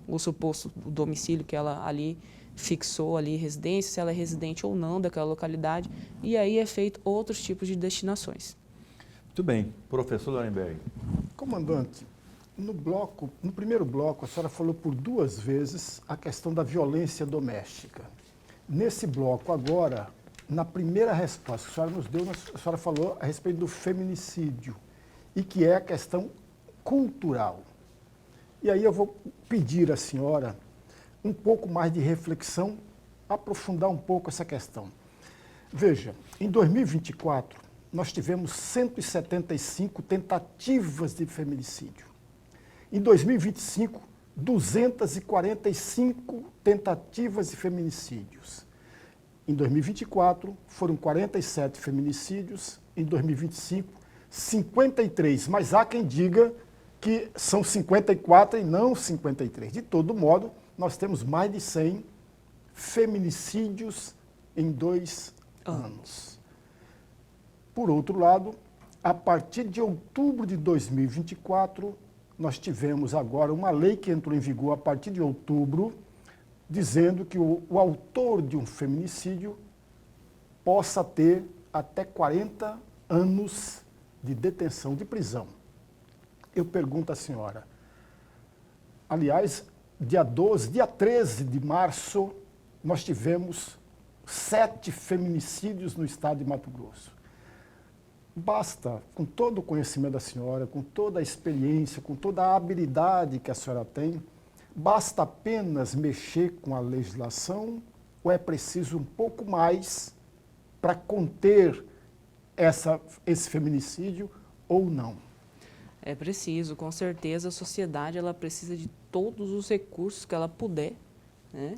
o suposto domicílio que ela ali fixou ali residência, se ela é residente ou não daquela localidade, e aí é feito outros tipos de destinações. Muito bem. Professor Lorenberg. Comandante, no primeiro bloco, a senhora falou por 2 vezes a questão da violência doméstica. Nesse bloco agora, na primeira resposta que a senhora nos deu, a senhora falou a respeito do feminicídio, e que é a questão cultural. E aí eu vou pedir à senhora um pouco mais de reflexão, aprofundar um pouco essa questão. Veja, em 2024, nós tivemos 175 tentativas de feminicídio. Em 2025, 245 tentativas de feminicídios. Em 2024, foram 47 feminicídios. Em 2025, 53. Mas há quem diga que são 54 e não 53. De todo modo, nós temos mais de 100 feminicídios em 2 anos. Por outro lado, a partir de outubro de 2024, nós tivemos agora uma lei que entrou em vigor a partir de outubro, dizendo que o autor de um feminicídio possa ter até 40 anos de detenção, de prisão. Eu pergunto à senhora, aliás, dia 13 de março, nós tivemos 7 feminicídios no estado de Mato Grosso. Basta, com todo o conhecimento da senhora, com toda a experiência, com toda a habilidade que a senhora tem, basta apenas mexer com a legislação ou é preciso um pouco mais para conter esse feminicídio ou não? É preciso, com certeza a sociedade ela precisa de todos os recursos que ela puder, né,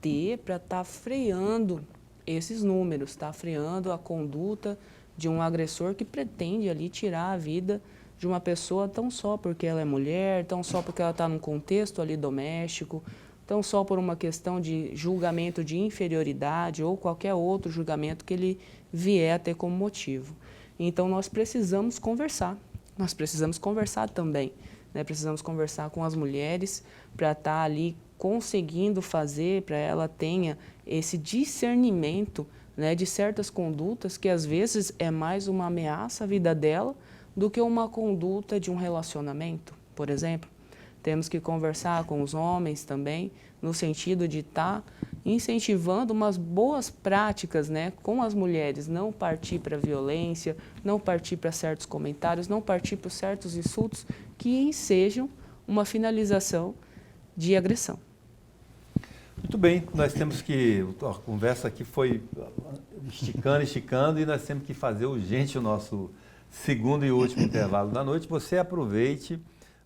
ter para estar freando esses números, estar freando a conduta de um agressor que pretende ali tirar a vida de uma pessoa tão só porque ela é mulher, tão só porque ela está num contexto ali doméstico, tão só por uma questão de julgamento de inferioridade ou qualquer outro julgamento que ele vier a ter como motivo. Então nós precisamos conversar. Nós precisamos conversar também, né? Precisamos conversar com as mulheres para estar ali conseguindo fazer, para ela tenha esse discernimento, né, de certas condutas que às vezes é mais uma ameaça à vida dela do que uma conduta de um relacionamento, por exemplo. Temos que conversar com os homens também, no sentido de estar incentivando umas boas práticas, né, com as mulheres, não partir para a violência, não partir para certos comentários, não partir para certos insultos que ensejam uma finalização de agressão. Muito bem, nós temos que, a conversa aqui foi esticando e nós temos que fazer urgente o nosso segundo e último intervalo da noite. Você aproveite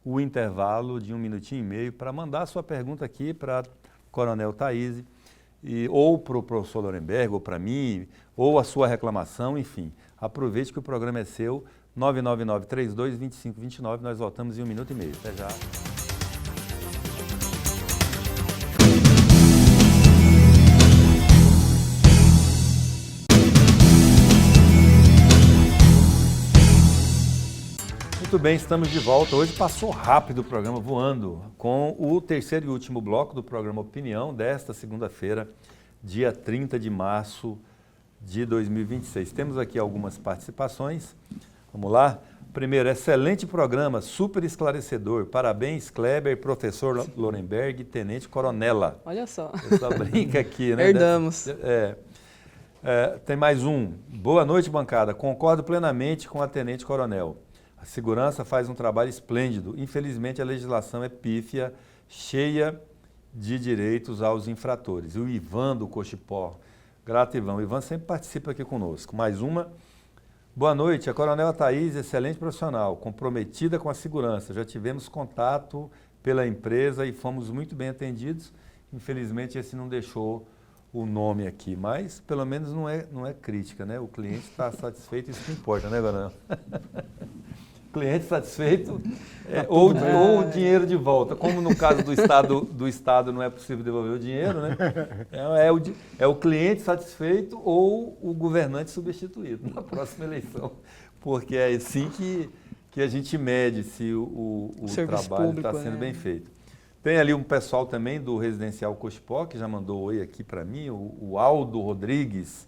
o intervalo de 1 minutinho e meio para mandar a sua pergunta aqui para a Coronel Thaís, ou para o professor Lorenberg, ou para mim, ou a sua reclamação, enfim. Aproveite que o programa é seu, 999-32-2529, nós voltamos em 1 minuto e meio. Até já. Muito bem, estamos de volta. Hoje passou rápido o programa, voando, com o terceiro e último bloco do programa Opinião, desta segunda-feira, dia 30 de março de 2026. Temos aqui algumas participações. Vamos lá. Primeiro, excelente programa, super esclarecedor. Parabéns, Kleber, professor Lorenberg, tenente coronela. Olha só. Eu só brinca aqui, né? Herdamos. Tem mais um. Boa noite, bancada. Concordo plenamente com a tenente coronel. A segurança faz um trabalho esplêndido. Infelizmente, a legislação é pífia, cheia de direitos aos infratores. E o Ivan do Cochipó. Grato, Ivan. O Ivan sempre participa aqui conosco. Mais uma. Boa noite. A Coronel Thaís, excelente profissional, comprometida com a segurança. Já tivemos contato pela empresa e fomos muito bem atendidos. Infelizmente, esse não deixou o nome aqui, mas pelo menos não é crítica, né? O cliente está satisfeito, isso que importa, né, Coronel? Cliente satisfeito ou o dinheiro de volta. Como no caso do Estado não é possível devolver o dinheiro, né? É o cliente satisfeito ou o governante substituído na próxima eleição. Porque é assim que a gente mede se o trabalho está sendo bem feito. Tem ali um pessoal também do Residencial Cochipó, que já mandou oi aqui para mim, o Aldo Rodrigues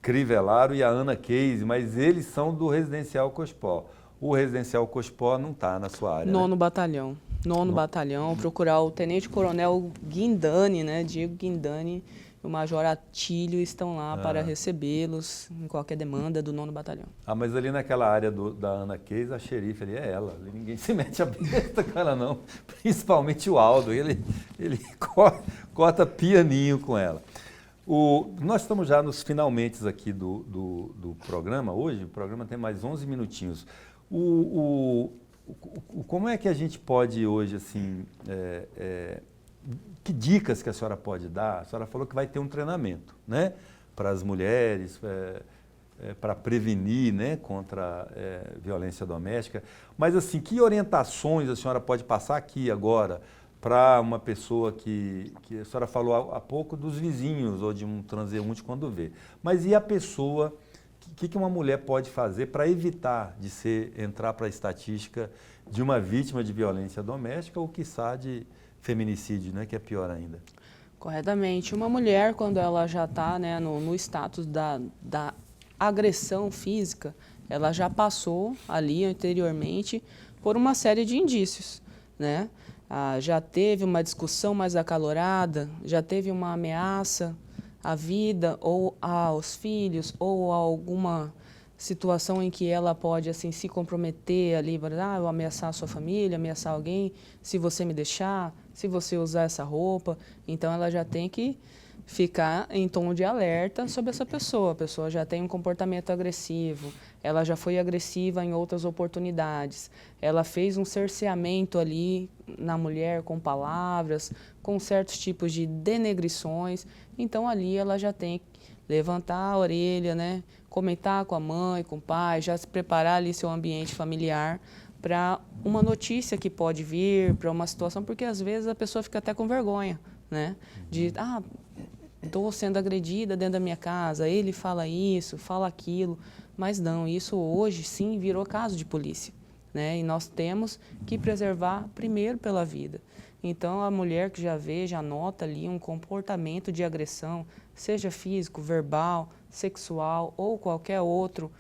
Crivellaro e a Ana Case, mas eles são do Residencial Cochipó. O Residencial Cochipó não está na sua área, 9º né? Batalhão. 9º Batalhão, procurar o Tenente Coronel Guindani, né? Diego Guindani e o Major Atílio estão lá para recebê-los em qualquer demanda do 9º Batalhão. Ah, mas ali naquela área da Ana Case, a xerife ali é ela. Ali ninguém se mete a besta com ela, não. Principalmente o Aldo. Ele corta pianinho com ela. Nós estamos já nos finalmente aqui do programa hoje. O programa tem mais 11 minutinhos. Como é que a gente pode hoje, assim, que dicas que a senhora pode dar? A senhora falou que vai ter um treinamento, né, para as mulheres, para prevenir, né, contra violência doméstica. Mas, assim, que orientações a senhora pode passar aqui agora para uma pessoa que a senhora falou há pouco dos vizinhos ou de um transeunte quando vê. Mas e a pessoa, o que uma mulher pode fazer para evitar de entrar para a estatística de uma vítima de violência doméstica ou, quiçá, de feminicídio, né, que é pior ainda? Corretamente. Uma mulher, quando ela já está, né, no status da agressão física, ela já passou ali anteriormente por uma série de indícios, né? Já teve uma discussão mais acalorada, já teve uma ameaça à vida ou aos filhos ou a alguma situação em que ela pode assim se comprometer ali, eu ameaçar a sua família, ameaçar alguém, se você me deixar, se você usar essa roupa. Então ela já tem que ficar em tom de alerta sobre essa pessoa. A pessoa já tem um comportamento agressivo, ela já foi agressiva em outras oportunidades, ela fez um cerceamento ali na mulher com palavras, com certos tipos de denegrições. Então ali ela já tem que levantar a orelha, né? Comentar com a mãe, com o pai, já se preparar ali seu ambiente familiar para uma notícia que pode vir, para uma situação, porque às vezes a pessoa fica até com vergonha, né? De, estou sendo agredida dentro da minha casa, ele fala isso, fala aquilo, mas não, isso hoje sim virou caso de polícia, né? E nós temos que preservar primeiro pela vida. Então a mulher que já vê, já nota ali um comportamento de agressão, seja físico, verbal, sexual ou qualquer outro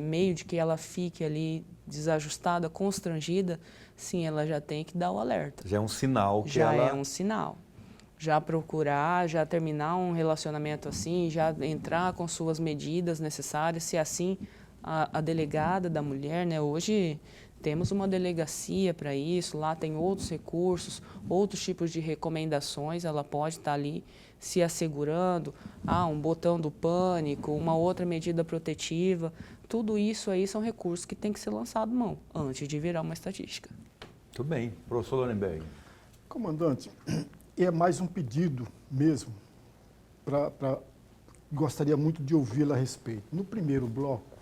meio de que ela fique ali desajustada, constrangida, sim, ela já tem que dar o alerta. Já é um sinal que já ela... é um sinal. Já procurar, já terminar um relacionamento assim, já entrar com suas medidas necessárias, se assim a delegada da mulher, né, hoje temos uma delegacia para isso, lá tem outros recursos, outros tipos de recomendações, ela pode estar ali se assegurando, um botão do pânico, uma outra medida protetiva, tudo isso aí são recursos que tem que ser lançado mão, antes de virar uma estatística. Muito bem. Professor Lorenberg. Comandante, é mais um pedido mesmo, gostaria muito de ouvi-la a respeito. No primeiro bloco,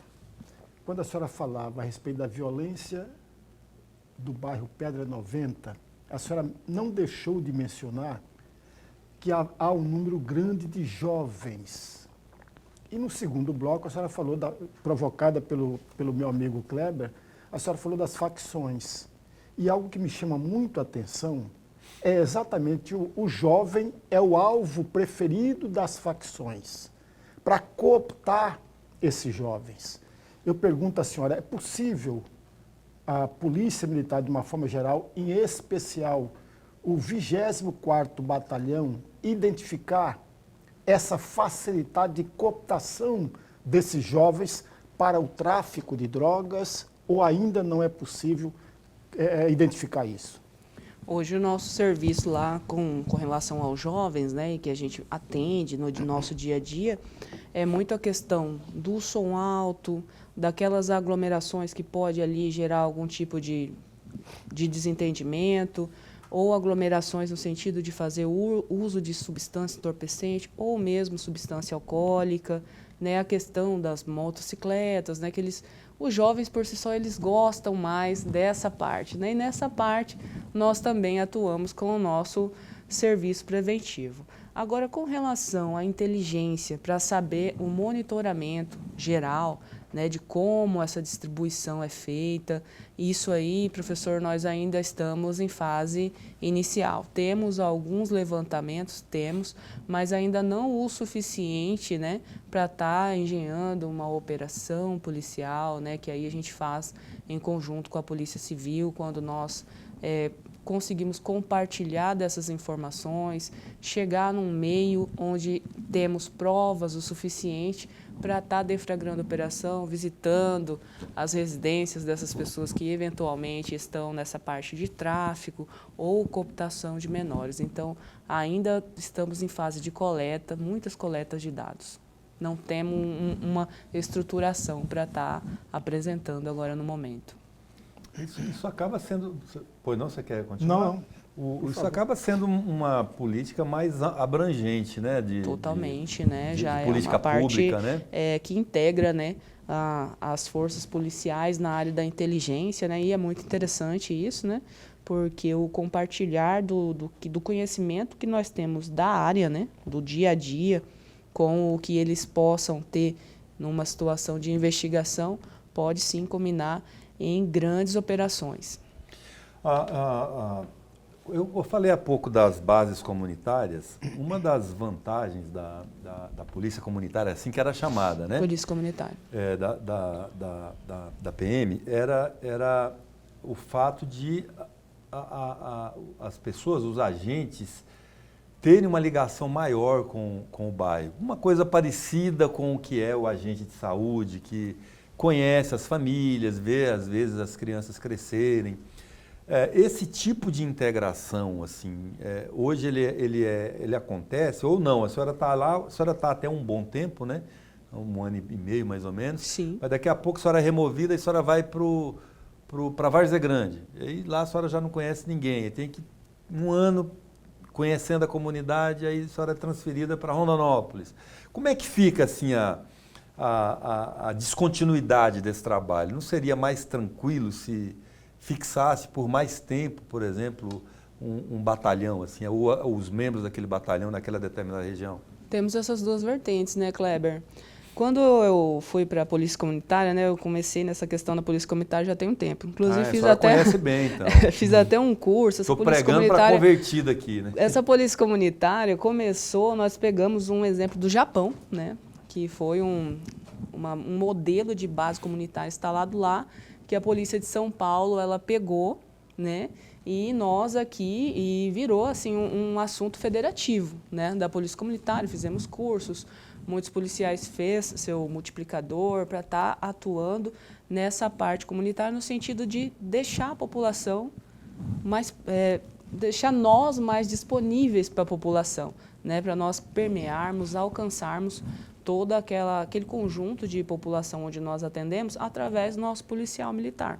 quando a senhora falava a respeito da violência do bairro Pedra 90, a senhora não deixou de mencionar que há um número grande de jovens. E no segundo bloco, a senhora falou, provocada pelo meu amigo Kleber, a senhora falou das facções. E algo que me chama muito a atenção é exatamente o jovem é o alvo preferido das facções, para cooptar esses jovens. Eu pergunto à senhora, é possível a Polícia Militar, de uma forma geral, em especial o 24º Batalhão, identificar essa facilidade de cooptação desses jovens para o tráfico de drogas, ou ainda não é possível identificar isso? Hoje o nosso serviço lá com relação aos jovens, né, e que a gente atende no nosso dia a dia, é muito a questão do som alto, daquelas aglomerações que pode ali gerar algum tipo de desentendimento, ou aglomerações no sentido de fazer uso de substância entorpecente ou mesmo substância alcoólica, né, a questão das motocicletas, né, que os jovens por si só eles gostam mais dessa parte, né, e nessa parte nós também atuamos com o nosso serviço preventivo. Agora, com relação à inteligência, para saber o monitoramento geral, né, de como essa distribuição é feita, isso aí, professor, nós ainda estamos em fase inicial. Temos alguns levantamentos, mas ainda não o suficiente, né, para estar engenhando uma operação policial, né, que aí a gente faz em conjunto com a Polícia Civil, quando nós conseguimos compartilhar dessas informações, chegar num meio onde temos provas o suficiente para estar deflagrando a operação, visitando as residências dessas pessoas que eventualmente estão nessa parte de tráfico ou cooptação de menores. Então, ainda estamos em fase de coleta, muitas coletas de dados. Não temos uma estruturação para estar apresentando agora no momento. Isso acaba sendo... Pois não, você quer continuar? Não. Isso acaba sendo uma política mais abrangente, né? Totalmente, né? Já é política uma parte pública, né? Que integra, né, as forças policiais na área da inteligência, né? E é muito interessante isso, né? porque o compartilhar do conhecimento que nós temos da área, né, do dia a dia, com o que eles possam ter numa situação de investigação, pode sim culminar em grandes operações. Eu falei há pouco das bases comunitárias. Uma das vantagens da polícia comunitária, assim que era chamada, né? Polícia comunitária. Da PM, era o fato de as pessoas, os agentes, terem uma ligação maior com o bairro. Uma coisa parecida com o que é o agente de saúde, que conhece as famílias, vê às vezes as crianças crescerem. Esse tipo de integração, assim, hoje ele acontece ou não? A senhora está lá, a senhora está até um bom tempo, né? 1 ano e meio mais ou menos. Sim. Mas daqui a pouco a senhora é removida e a senhora vai para Várzea Grande. E aí lá a senhora já não conhece ninguém. Tem que 1 ano conhecendo a comunidade, aí a senhora é transferida para Rondonópolis. Como é que fica assim a descontinuidade desse trabalho? Não seria mais tranquilo se fixasse por mais tempo, por exemplo, um batalhão, assim, os membros daquele batalhão naquela determinada região? Temos essas duas vertentes, né, Kleber? Quando eu fui para a Polícia Comunitária, né, eu comecei nessa questão da Polícia Comunitária já tem um tempo. Inclusive fiz até conhece bem, então. fiz até um curso. Estou pregando para convertido aqui, né? Essa Polícia Comunitária começou, nós pegamos um exemplo do Japão, né, que foi um modelo de base comunitária instalado lá, que a Polícia de São Paulo ela pegou, né, e nós aqui e virou assim um assunto federativo, né, da Polícia Comunitária. Fizemos cursos. Muitos policiais fez seu multiplicador para estar atuando nessa parte comunitária no sentido de deixar a população mais, deixar nós mais disponíveis para a população, né, para nós permearmos, alcançarmos todo aquele conjunto de população onde nós atendemos através do nosso policial militar.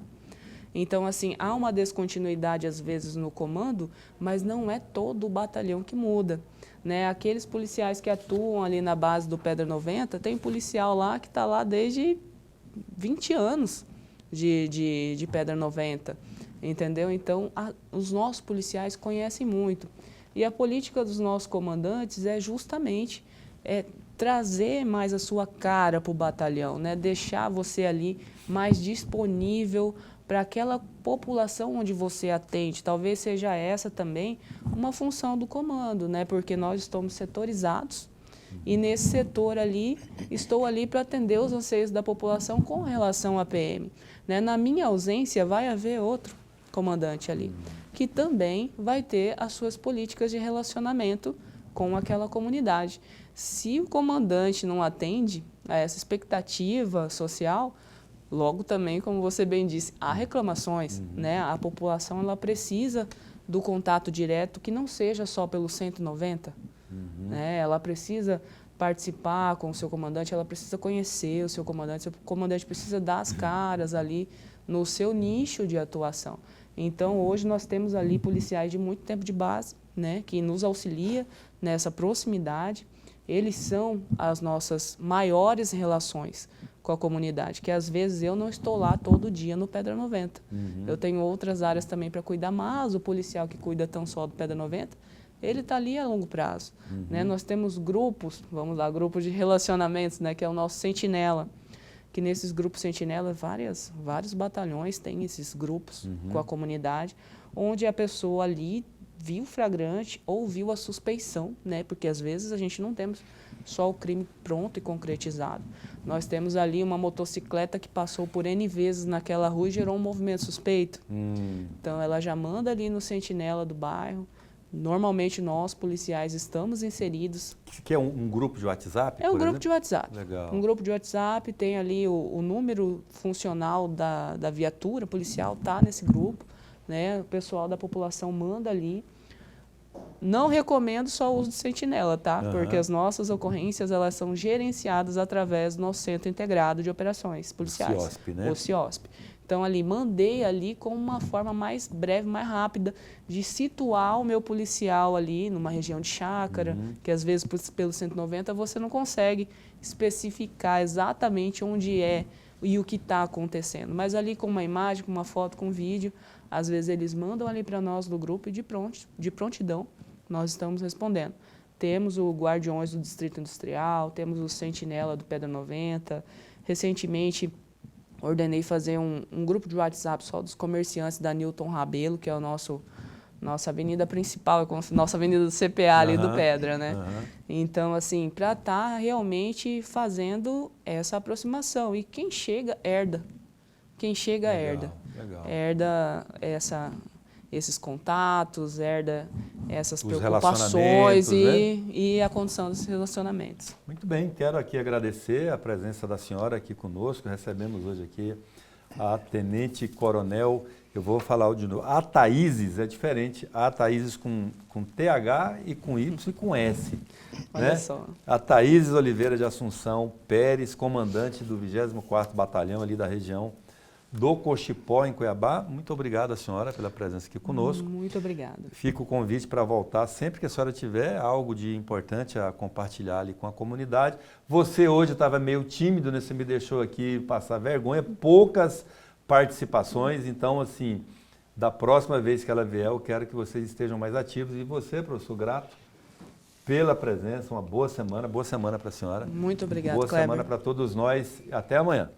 Então, assim, há uma descontinuidade às vezes no comando, mas não é todo o batalhão que muda. Né? Aqueles policiais que atuam ali na base do Pedra 90, tem policial lá que está lá desde 20 anos de Pedra 90, entendeu? Então, os nossos policiais conhecem muito. E a política dos nossos comandantes é justamente trazer mais a sua cara para o batalhão, né? Deixar você ali mais disponível para aquela população onde você atende. Talvez seja essa também uma função do comando, né? Porque nós estamos setorizados e nesse setor ali, estou ali para atender os anseios da população com relação à PM. Né? Na minha ausência, vai haver outro comandante ali, que também vai ter as suas políticas de relacionamento com aquela comunidade. Se o comandante não atende a essa expectativa social, logo também, como você bem disse, há reclamações, né? A população ela precisa do contato direto, que não seja só pelo 190, né? Ela precisa participar com o seu comandante, ela precisa conhecer o seu comandante precisa dar as caras ali no seu nicho de atuação. Então, hoje nós temos ali policiais de muito tempo de base, né? Que nos auxilia nessa proximidade. Eles são as nossas maiores relações com a comunidade, que às vezes eu não estou lá todo dia no Pedra 90. Eu tenho outras áreas também para cuidar, mas o policial que cuida tão só do Pedra 90, ele está ali a longo prazo. Né? Nós temos grupos, vamos lá, grupos de relacionamentos, né, que é o nosso Sentinela, que nesses grupos Sentinela, vários batalhões têm esses grupos com a comunidade, onde a pessoa ali viu o flagrante ou viu a suspeição, né? Porque às vezes a gente não temos só o crime pronto e concretizado. Nós temos ali uma motocicleta que passou por N vezes naquela rua e gerou um movimento suspeito. Então ela já manda ali no Sentinela do bairro. Normalmente nós, policiais, estamos inseridos. Que é um grupo de WhatsApp? É um grupo de WhatsApp. Legal. Um grupo de WhatsApp, tem ali o número funcional da viatura policial, está nesse grupo. Né? O pessoal da população manda ali. Não recomendo só o uso de Sentinela, tá? Porque as nossas ocorrências elas são gerenciadas através do nosso Centro Integrado de Operações Policiais. O CIOSP, né? O CIOSP. Então, ali, mandei ali como uma forma mais breve, mais rápida de situar o meu policial ali numa região de chácara, que às vezes pelo 190 você não consegue especificar exatamente onde é e o que está acontecendo. Mas ali com uma imagem, com uma foto, com um vídeo, às vezes eles mandam ali para nós do grupo e de prontidão nós estamos respondendo. Temos o Guardiões do Distrito Industrial, temos o Sentinela do Pedra 90. Recentemente, ordenei fazer um grupo de WhatsApp só dos comerciantes da Newton Rabelo, que é nossa avenida principal, é como nossa avenida do CPA ali do Pedra, né? Então, assim, para estar realmente fazendo essa aproximação. E quem chega, herda. Quem chega, herda. Legal. Herda esses contatos, herda essas Os preocupações relacionamentos, né? e a condição dos relacionamentos. Muito bem, quero aqui agradecer a presença da senhora aqui conosco. Recebemos hoje aqui a Tenente Coronel, eu vou falar de novo, a Thaíses é diferente, a Thaíses com TH e com Y e com S. Olha né? só. A Thaíses Oliveira de Assunção Pérez, comandante do 24º Batalhão ali da região do Cochipó, em Cuiabá. Muito obrigado, senhora, pela presença aqui conosco. Muito obrigada. Fica o convite para voltar sempre que a senhora tiver algo de importante a compartilhar ali com a comunidade. Você hoje estava meio tímido, né? Você me deixou aqui passar vergonha, poucas participações, então, assim, da próxima vez que ela vier, eu quero que vocês estejam mais ativos. E você, professor, grato pela presença, uma boa semana para a senhora. Muito obrigada, Boa Kleber. semana para todos nós. Até amanhã.